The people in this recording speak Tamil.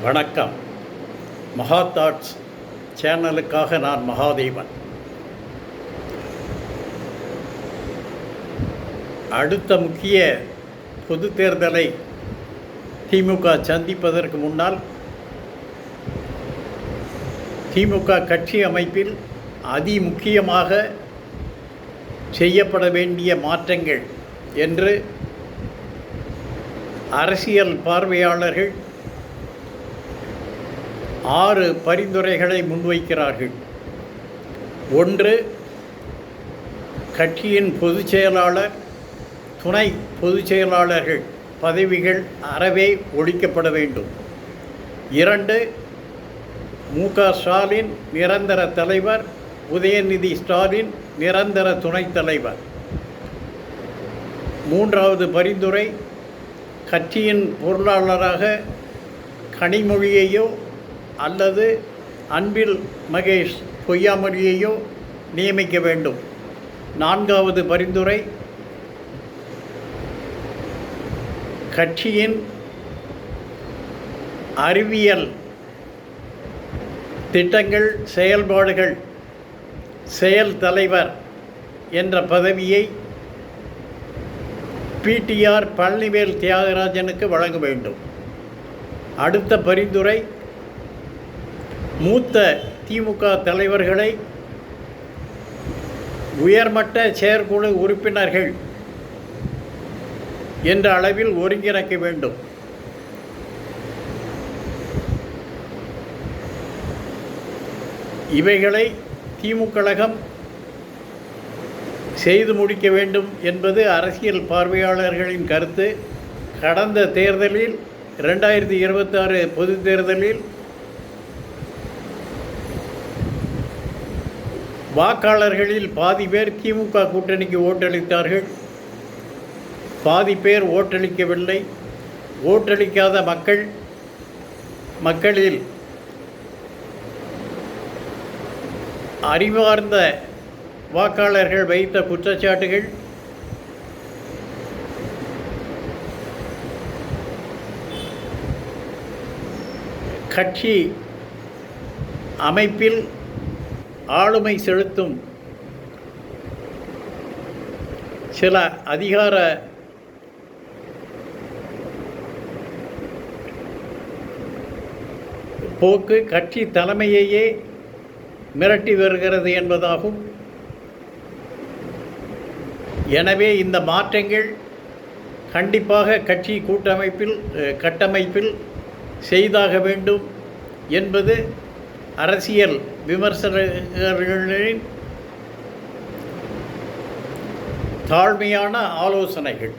வணக்கம். மகா தாட்ஸ் சேனலுக்காக நான் மகாதேவன். அடுத்த முக்கிய பொது தேர்தலை திமுக சந்திப்பதற்கு முன்னால் திமுக கட்சி அமைப்பில் அதிமுக்கியமாக செய்யப்பட வேண்டிய மாற்றங்கள் என்று அரசியல் பார்வையாளர்கள் 6 பரிந்துரைகளை முன்வைக்கிறார்கள். 1. கட்சியின் பொதுச் செயலாளர், துணை பொதுச் செயலாளர்கள் பதவிகள் அறவே ஒழிக்கப்பட வேண்டும். 2. மு.க. ஸ்டாலின் நிரந்தர தலைவர், உதயநிதி ஸ்டாலின் நிரந்தர துணைத் தலைவர். 3வது பரிந்துரை, கட்சியின் பொருளாளராக கனிமொழியையோ அல்லது அன்பில் மகேஷ் பொய்யாமொழியையோ நியமிக்க வேண்டும். 4வது பரிந்துரை, கட்சியின் அறிவியல் திட்டங்கள் செயல்பாடுகள் செயல் தலைவர் என்ற பதவியை PTR பழனிவேல் தியாகராஜனுக்கு வழங்க வேண்டும். அடுத்த பரிந்துரை, மூத்த திமுக தலைவர்களை உயர்மட்ட செயற்குழு உறுப்பினர்கள் என்ற அளவில் ஒருங்கிணைக்க வேண்டும். இவைகளை திமுக கழகம் செய்து முடிக்க வேண்டும் என்பது அரசியல் பார்வையாளர்களின் கருத்து. கடந்த தேர்தலில் 2026 பொது தேர்தலில் வாக்காளர்களில் பாதி பேர் திமுக கூட்டணிக்கு ஓட்டளித்தார்கள், பாதி பேர் ஓட்டளிக்கவில்லை. ஓட்டளிக்காத மக்களில் அறிவார்ந்த வாக்காளர்கள் வைத்த குற்றச்சாட்டுகள் கட்சி அமைப்பில் ஆளுமை செலுத்தும் சில அதிகார போக்கு கட்சி தலைமையையே மிரட்டி வருகிறது என்பதாகும். எனவே இந்த மாற்றங்கள் கண்டிப்பாக கட்சி கட்டமைப்பில் செய்தாக வேண்டும் என்பது அரசியல் விமர்சகர்களின் தாழ்மையான ஆலோசனைகள்.